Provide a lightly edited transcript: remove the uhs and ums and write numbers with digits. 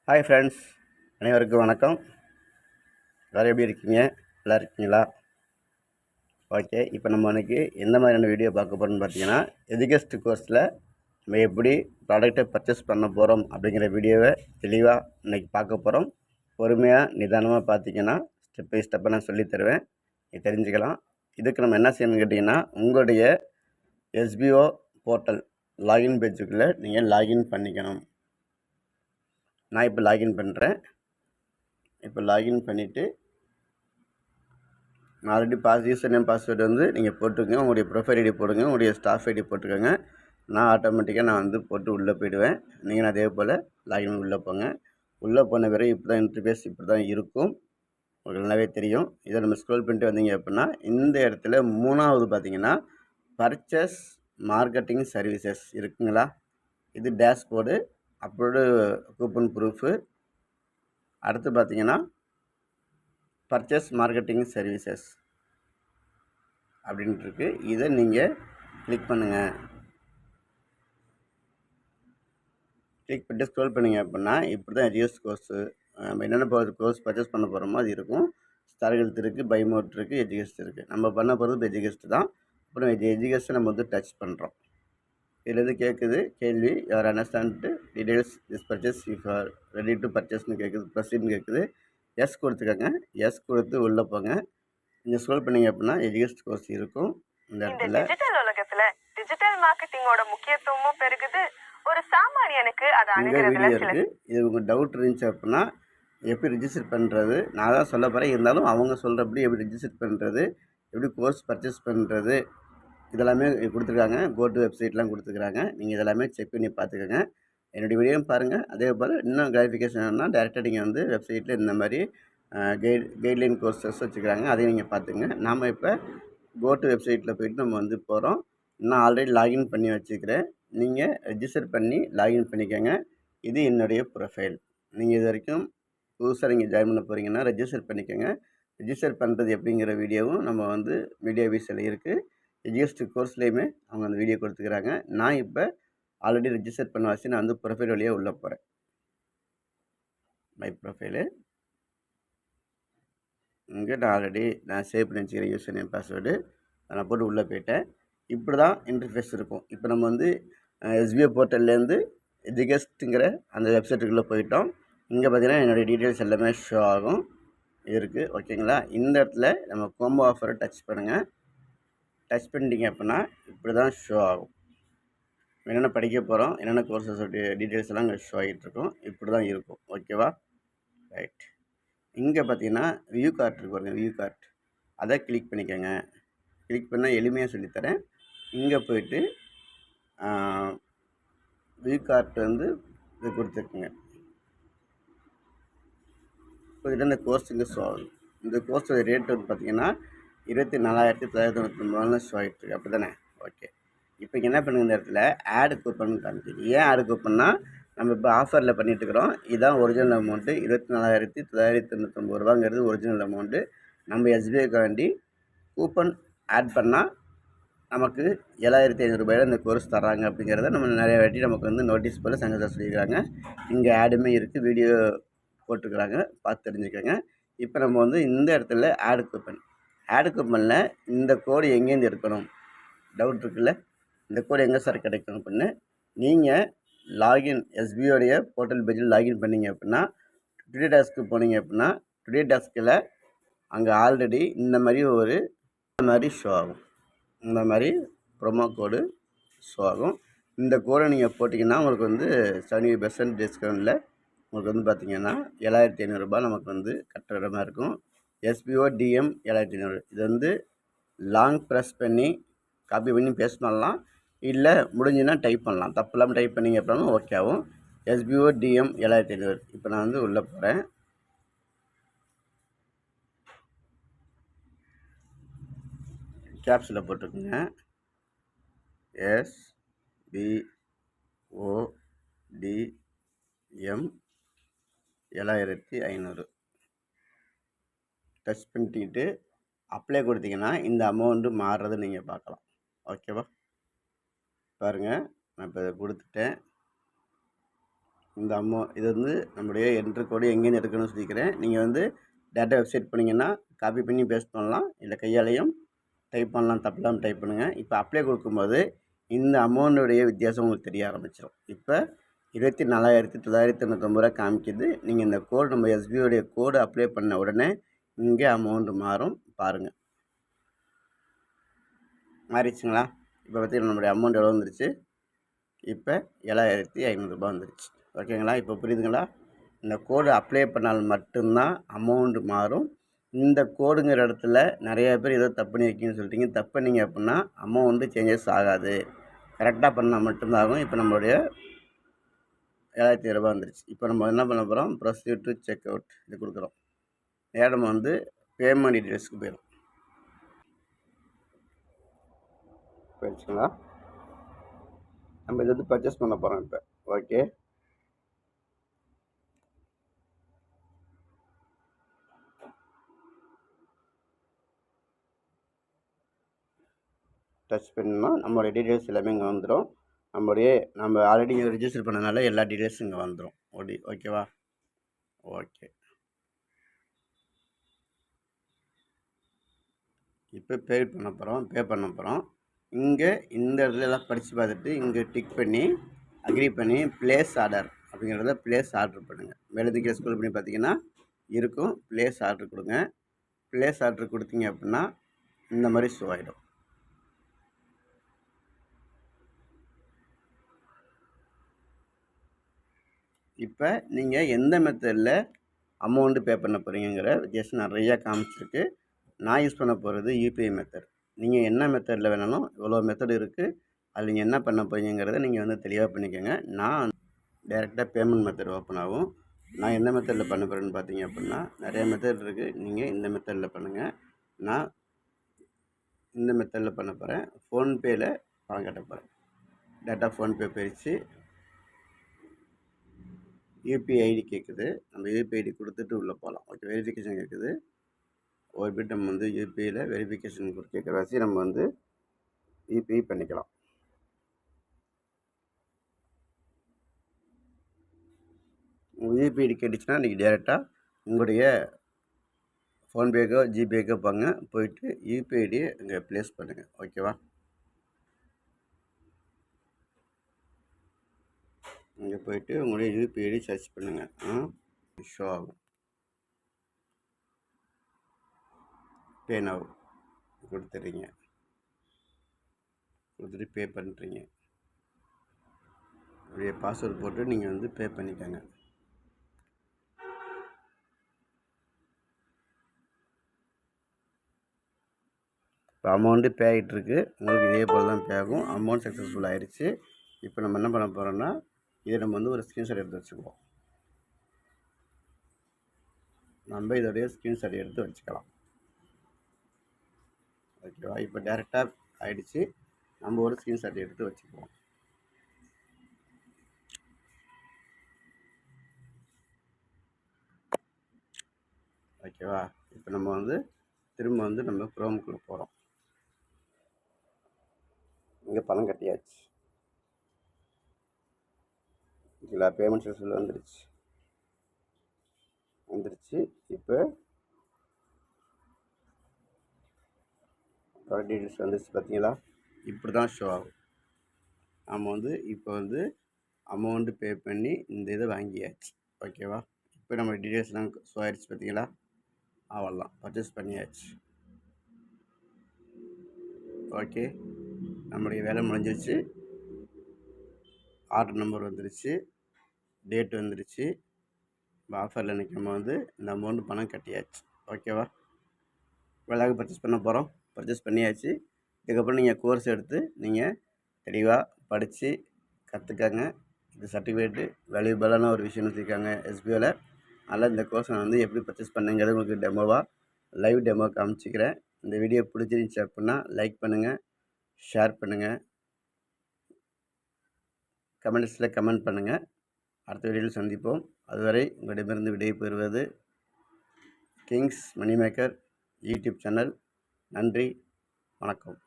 Hi friends, அனைவருக்கும் வணக்கம். எல்லோரும் எப்படி இருக்கீங்க? நல்லா இருக்கீங்களா? ஓகே, இப்போ நம்ம இன்றைக்கி எந்த மாதிரியான வீடியோ பார்க்க போகிறோம்னு பார்த்தீங்கன்னா, எஜுகேஸ்ட் கோர்ஸில் நம்ம எப்படி ப்ராடக்டை பர்ச்சேஸ் பண்ண போகிறோம் அப்படிங்கிற வீடியோவை தெளிவாக இன்றைக்கி பார்க்க போகிறோம். பொறுமையாக நிதானமாக பார்த்தீங்கன்னா ஸ்டெப் பை ஸ்டெப்பாக நான் சொல்லித் தருவேன், நீ தெரிஞ்சுக்கலாம். இதுக்கு நம்ம என்ன செய்யணும்னு கேட்டிங்கன்னா, உங்களுடைய எஸ்பிஓ போர்ட்டல் லாகின் பேஜுக்குள்ளே நீங்கள் லாகின் பண்ணிக்கணும். நான் இப்போ லாகின் பண்ணுறேன். இப்போ லாகின் பண்ணிவிட்டு ஆல்ரெடி யூசர் நேம் பாஸ்வேர்டு வந்து நீங்கள் போட்டுக்கோங்க. உங்களுடைய ப்ரொஃபைல் ஐடி போடுங்க, உங்களுடைய ஸ்டாஃப் ஐடி போட்டுக்கோங்க. நான் ஆட்டோமேட்டிக்காக வந்து போட்டு உள்ளே போயிடுவேன். நீங்கள் அதே போல் லாகின் உள்ளே போங்க. உள்ளே போன பிறகு இப்படி தான் இன்டர்ஃபேஸ் இப்படி தான் இருக்கும். உங்களுக்கு நல்லாவே தெரியும். இதை நம்ம ஸ்க்ரோல் பண்ணிட்டு வந்தீங்க அப்படின்னா இந்த இடத்துல 3வது பார்த்தீங்கன்னா பர்ச்சேஸ் மார்க்கெட்டிங் சர்வீசஸ் இருக்குங்களா? இது டேஷ்போர்டு, அப்லோடு கூப்பன் ப்ரூஃபு. அடுத்து பார்த்தீங்கன்னா பர்ச்சேஸ் மார்க்கெட்டிங் சர்வீசஸ் அப்படின்ட்டு இருக்குது. இதை நீங்கள் கிளிக் பண்ணுங்கள். கிளிக் பண்ணிட்டு ஸ்க்ரோல் பண்ணிங்க அப்படின்னா இப்படி தான் எஜுகேஸ்ட் கோர்ஸு நம்ம என்னென்ன கோர்ஸ் பர்ச்சேஸ் பண்ண போகிறோமோ அது இருக்கும். ஸ்டார் ஹெல்த் இருக்குது, பைமோட் இருக்குது, எஜுகேஸ்ட் இருக்குது. நம்ம பண்ண போகிறது இப்போ எஜுகேஸ்ட் தான். அப்புறம் எஜுகேஸ்ட்டை நம்ம வந்து டச் பண்ணுறோம். இதுலேருந்து கேட்குது கேள்வி, your understand details this purchase if are ready to பர்ச்சேஸ்னு கேட்குது. ப்ரொசீட்னு கேட்குது. எஸ் கொடுத்துக்கோங்க. எஸ் கொடுத்து உள்ளே போங்க. நீங்கள் ஸ்க்ரோல் பண்ணீங்க அப்படின்னா எஜுகேஸ்ட் கோர்ஸ் இருக்கும். இந்த இடத்துல டிஜிட்டல் உலகத்துல டிஜிட்டல் மார்க்கெட்டிங்கோட முக்கியத்துவமும் பெருகுது. ஒரு சாமானியனுக்கு அது வீடியோ இருக்குது. இது உங்களுக்கு டவுட் இருந்துச்சு அப்படின்னா எப்படி ரிஜிஸ்டர் பண்ணுறது நான் தான் சொல்ல போகிறேன். இருந்தாலும் அவங்க சொல்கிறபடி எப்படி ரிஜிஸ்டர் பண்ணுறது, எப்படி கோர்ஸ் பர்ச்சேஸ் பண்ணுறது, இதெல்லாமே கொடுத்துருக்காங்க. கோட்டு வெப்சைட்லாம் கொடுத்துருக்காங்க. நீங்கள் இதெல்லாமே செக் பண்ணி பார்த்துக்கோங்க. என்னுடைய வீடியோவும் பாருங்கள். அதே போல் இன்னும் கிளாரிஃபிகேஷன் வேணும்னா டேரெக்டாக நீங்கள் வந்து வெப்சைட்டில் இந்த மாதிரி கைட்லைன் கோர்சஸ் வச்சுக்கிறாங்க. அதையும் நீங்கள் பார்த்துங்க. நாம் இப்போ கோட்டு வெப்சைட்டில் போய்ட்டு நம்ம வந்து போகிறோம். நான் ஆல்ரெடி லாகின் பண்ணி வச்சுக்கிறேன். நீங்கள் ரெஜிஸ்டர் பண்ணி லாகின் பண்ணிக்கோங்க. இது என்னுடைய ப்ரொஃபைல். நீங்கள் இது வரைக்கும் புதுசாக நீங்கள் ஜாயின் பண்ண போகிறீங்கன்னா ரெஜிஸ்டர் பண்ணிக்கோங்க. ரெஜிஸ்டர் பண்ணுறது எப்படிங்கிற வீடியோவும் நம்ம வந்து மீடியா வீஸில் இருக்குது. எஜுகேஸ்ட் கோர்ஸ்லேயுமே அவங்க அந்த வீடியோ கொடுத்துக்கிறாங்க. நான் இப்போ ஆல்ரெடி ரெஜிஸ்டர் பண்ண வச்சு நான் வந்து ப்ரொஃபைல் வழியாக உள்ளே போகிறேன். மை ப்ரொஃபைலு இங்கே நான் சேவ் பண்ணி வச்சுக்கிறேன் யூசர் நேம் பாஸ்வேர்டு. நான் போட்டு உள்ளே போயிட்டேன். இப்படி தான் இன்டர்ஃபேஸ் இருக்கும். இப்போ நம்ம வந்து எஸ்பிஐ போர்ட்டல்லேருந்து எஜுகேஸ்ட்டுங்கிற அந்த வெப்சைட்டுக்குள்ளே போயிட்டோம். இங்கே பார்த்தீங்கன்னா என்னுடைய டீட்டெயில்ஸ் எல்லாமே ஷோ ஆகும் இருக்குது. ஓகேங்களா? இந்த இடத்துல நம்ம கோம்போ ஆஃபரை டச் பண்ணுங்கள். டச் பண்ணிட்டீங்க அப்படின்னா இப்படி தான் ஷோ ஆகும். என்னென்ன படிக்க போகிறோம், என்னென்ன கோர்சஸோடைய டீட்டெயில்ஸ் எல்லாம் இங்கே ஷோ ஆகிட்டுருக்கும். இப்படி தான் இருக்கும். ஓகேவா? ரைட். இங்கே பார்த்தீங்கன்னா வியூ கார்ட் இருக்கு பாருங்கள், வியூ கார்ட். அதை கிளிக் பண்ணிக்கோங்க. கிளிக் பண்ணால் எளிமையாக சொல்லித்தரேன். இங்கே போய்ட்டு வியூ கார்ட் வந்து இது கொடுத்துருக்குங்க. போய்ட்டு இந்த கோர்ஸ் இங்கே ஷோ ஆகுது. இந்த கோர்ஸோட ரேட் வந்து பார்த்திங்கன்னா 24,999 ஷோ ஆகிட்டுருக்கு. அப்படி தானே? ஓகே. இப்போ என்ன பண்ணுங்க, இந்த இடத்துல ஆடு கூப்பன் காமிக்குது. ஏன் ஆடு கூப்பன்னா நம்ம இப்போ ஆஃபரில் பண்ணிட்டுருக்குறோம். இதுதான் ஒரிஜினல் அமௌண்ட்டு. 24,999 ரூபாங்கிறது ஒரிஜினல் அமௌண்ட்டு. நம்ம எஸ்பிஐக்காண்டி கூப்பன் ஆட் பண்ணால் நமக்கு 7,500 ரூபாயில் இந்த கோர்ஸ் தராங்க அப்படிங்கிறத நம்ம நிறைய வாட்டி நமக்கு வந்து நோட்டீஸ் போல் சங்கத்தில் சொல்லியிருக்காங்க. இங்கே ஆடுமே இருக்குது, வீடியோ போட்டுக்கிறாங்க, பார்த்து தெரிஞ்சுக்கோங்க. இப்போ நம்ம வந்து இந்த இடத்துல ஆடு கூப்பனில் இந்த கோடு எங்கேருந்து எடுக்கணும் டவுட் இருக்குல்ல? இந்த கோடு எங்கே சார் கிடைக்கும் அப்படின்னு நீங்கள் லாகின் எஸ்பிஐடைய போர்ட்டல் பேஜில் லாகின் பண்ணிங்க அப்படின்னா டுடே டாஸ்க்கு போனீங்க அப்படின்னா டுடே டாஸ்கில் அங்கே ஆல்ரெடி இந்த மாதிரி ஷோ ஆகும். இந்த மாதிரி ப்ரொமோ கோடு ஷோ ஆகும். இந்த கோடை நீங்கள் போட்டிங்கன்னா உங்களுக்கு வந்து 70% டிஸ்கவுண்டில் உங்களுக்கு வந்து பார்த்திங்கன்னா 7,500 ரூபாய் நமக்கு வந்து கட்டுற மாதிரி இருக்கும். SBO DM 7,500. இது வந்து லாங் ப்ரெஸ் பண்ணி காப்பி பண்ணி பேஸ்ட் பண்ணலாம், இல்லை முடிஞ்சுன்னா டைப் பண்ணலாம். தப்பு இல்லாமல் டைப் பண்ணிங்க அப்படின்னா ஓகே ஆகும். SBO DM 7,500. இப்போ நான் வந்து உள்ளே போகிறேன். கேப்ஸில் போட்டிருக்குங்க. SBODM 7,500 டச் பண்ணிட்டு அப்ளை கொடுத்தீங்கன்னா இந்த அமௌண்ட்டு மாறுறதை நீங்கள் பார்க்கலாம். ஓகேவா? பாருங்கள், நான் இப்போ இதை கொடுத்துட்டேன். இந்த இது வந்து நம்முடைய என்ட்ரு கோடு எங்கேருந்து எடுக்கணும்னு சொல்லிக்கிறேன். நீங்கள் வந்து டேட்டா வெப்சைட் போனீங்கன்னா காப்பி பண்ணி பேஸ்ட் பண்ணலாம், இல்லை கையாலையும் டைப் பண்ணலாம், தப்பில்லாமல் டைப் பண்ணுங்கள். இப்போ அப்ளை கொடுக்கும்போது இந்த அமௌண்ட்டுடைய வித்தியாசம் உங்களுக்கு தெரிய ஆரம்பிச்சிடும். இப்போ 24,999 ரூபா காமிக்குது. நீங்கள் இந்த கோடு நம்ம எஸ்பிஐடைய கோடு அப்ளை பண்ண உடனே இங்கே அமௌண்ட்டு மாறும் பாருங்கள். மாறிடுச்சுங்களா? இப்போ பார்த்தீங்கன்னா நம்மளுடைய அமௌண்ட் எவ்வளோ வந்துருச்சு? இப்போ 7,500 ரூபா வந்துருச்சு. ஓகேங்களா? இப்போ புரியுதுங்களா? இந்த கோடு அப்ளை பண்ணால் மட்டும்தான் அமௌண்ட்டு மாறும். இந்த கோடுங்கிற இடத்துல நிறைய பேர் ஏதோ தப்பு பண்ணியிருக்கீங்கன்னு சொல்லிட்டீங்க. தப்பு பண்ணீங்க அப்படின்னா அமௌண்ட்டு சேஞ்சஸ் ஆகாது. கரெக்டாக பண்ணால் மட்டும்தான் ஆகும். இப்போ நம்மளுடைய 7,500 ரூபா வந்துருச்சு. இப்போ நம்ம என்ன பண்ண போகிறோம்? ப்ரொசீட் டு செக் அவுட் இது கொடுக்குறோம். நேரம் வந்து பேமெண்ட் டீட்டெயில்ஸ்க்கு போயிடும். போயிடுச்சுங்களா? நம்ம இது வந்து பர்ச்சேஸ் பண்ண போகிறோம் இப்போ. ஓகே, டச் பண்ணால் நம்மளுடைய டீட்டெயில்ஸ் எல்லாமே இங்கே வந்துடும். நம்ம ஆல்ரெடி இங்கே ரிஜிஸ்டர் பண்ணனால எல்லா டீட்டெயில்ஸும் இங்கே வந்துடும். ஓகேவா? ஓகே, இப்போ பே பண்ண போகிறோம். இங்கே இந்த இடத்துல எல்லாம் படித்து பார்த்துட்டு இங்கே டிக் பண்ணி அக்ரி பண்ணி ப்ளேஸ் ஆர்டர் அப்படிங்கிறத ப்ளேஸ் ஆர்டர் பண்ணுங்கள். மேலதுக்கு ஸ்க்ரோல் பண்ணி பார்த்தீங்கன்னா இருக்கும், ப்ளேஸ் ஆர்டர் கொடுங்க. ப்ளேஸ் ஆர்டர் கொடுத்தீங்க அப்படின்னா இந்த மாதிரி ஷோ ஆகிடும். இப்போ நீங்கள் எந்த மெத்தடில் அமௌண்ட்டு பே பண்ண போகிறீங்கிற வித்தியாசம் நிறையா காமிச்சிருக்கு. நான் யூஸ் பண்ண போகிறது யூபிஐ மெத்தட். நீங்கள் என்ன மெத்தடில் வேணாலும் இவ்வளோ மெத்தட் இருக்குது. அதில் நீங்கள் என்ன பண்ண போகிறீங்கிறத நீங்கள் வந்து தெளிவாக பண்ணிக்கோங்க. நான் டைரெக்டாக பேமெண்ட் மெத்தட் ஓப்பன் ஆகும். நான் எந்த மெத்தடில் பண்ண போகிறேன்னு பார்த்தீங்க அப்படின்னா நிறைய மெத்தட் இருக்குது. நீங்கள் இந்த மெத்தடில் பண்ணுங்கள். நான் இந்த மெத்தடில் பண்ண போகிறேன். ஃபோன்பேயில் பணம் கட்ட போகிறேன். டேட்டா ஃபோன்பே போயிடுச்சு. யூபிஐ ஐடி கேட்குது. நம்ம யூபிஐ ஐடி கொடுத்துட்டு உள்ளே போகலாம். ஓகே, வெரிஃபிகேஷன் கேட்குது. ஒரு பிட் நம்ம வந்து யூபிஐயில் வெரிஃபிகேஷன் கேட்குற வச்சு நம்ம வந்து யூபிஐ பண்ணிக்கலாம். உங்கள் யூபிஐ ஐடி கேட்டுச்சுன்னா நீங்கள் டேரெக்டாக உங்களுடைய ஃபோன்பேக்கோ ஜிபேக்கோ போயிட்டு யூபிஐ ஐடியை இங்கே ப்ளேஸ் பண்ணுங்கள். ஓகேவா? இங்கே போயிட்டு உங்களுடைய யூபிஐ ஐடி சர்ச் பண்ணுங்கள். ஷோ ஆகும். பே நவ் கொடுத்துட்றீங்க. கொடுத்துட்டு பே பண்ணுறீங்க. உடைய பாஸ்வேர்டு போட்டு நீங்கள் வந்து பே பண்ணிக்கோங்க. இப்போ அமௌண்ட்டு பே ஆகிட்டுருக்கு. உங்களுக்கு இதே போல் தான் பே ஆகும். அமௌண்ட் சக்ஸஸ்ஃபுல் ஆகிடுச்சு. இப்போ நம்ம என்ன பண்ண போகிறோம்னா இதை நம்ம வந்து ஒரு ஸ்க்ரீன்ஷாட் எடுத்து வச்சுக்குவோம். நம்ம இதோடைய ஸ்க்ரீன்ஷாட் எடுத்து வச்சுக்கலாம். ஓகேவா? இப்போ டேரெக்டாக ஆகிடுச்சு. நம்ம ஒரு ஸ்க்ரீன்ஷாட் எடுத்து வச்சுக்குவோம். ஓகேவா? இப்போ நம்ம வந்து திரும்ப வந்து நம்ம குரோமுக்குள்ளே போகிறோம். இங்கே பணம் கட்டியாச்சு. ஓகேங்களா? பேமெண்ட் சக்ஸஸ்ஃபுல் வந்துருச்சு. இப்போ டீட்டெயில்ஸ் வந்துருச்சு. பார்த்தீங்களா? இப்படி தான் ஷோ ஆகும். நம்ம வந்து இப்போ வந்து அமௌண்ட்டு பே பண்ணி இந்த இதை வாங்கியாச்சு. ஓகேவா? இப்போ நம்ம டீட்டெயில்ஸ்லாம் ஷோ ஆகிடுச்சு. பார்த்தீங்களா? அவ்வளோதான், பர்ச்சேஸ் பண்ணியாச்சு. ஓகே, நம்முடைய வேலை முடிஞ்சிருச்சு. ஆர்டர் நம்பர் வந்துருச்சு, டேட் வந்துருச்சு. இப்போ ஆஃபரில் நிற்கும் போது இந்த அமௌண்ட்டு பணம் கட்டியாச்சு. ஓகேவா? வேலைக்கு பர்ச்சேஸ் பண்ண போகிறோம். பர்ச்சேஸ் பண்ணியாச்சு. இதுக்கப்புறம் நீங்கள் கோர்ஸ் எடுத்து நீங்கள் தெளிவாக படித்து கற்றுக்கங்க. இது சர்டிஃபிகேட்டு வேல்யூபிளான ஒரு விஷயம்னு வச்சுருக்காங்க எஸ்பிஐயில். அதனால் இந்த கோர்ஸை நான் வந்து எப்படி பர்ச்சேஸ் பண்ணுங்கிறது உங்களுக்கு லைவ் டெமோ காமிச்சிக்கிறேன். இந்த வீடியோ பிடிச்சிருந்துச்சி அப்படின்னா லைக் பண்ணுங்கள், ஷேர் பண்ணுங்கள், கமெண்ட்ஸில் கமெண்ட் பண்ணுங்கள். அடுத்த வீடியோவில் சந்திப்போம். அதுவரை உங்களிடமிருந்து விடை பெறுவது கிங்ஸ் மணி மேக்கர் யூடியூப் சேனல். நன்றி, வணக்கம்.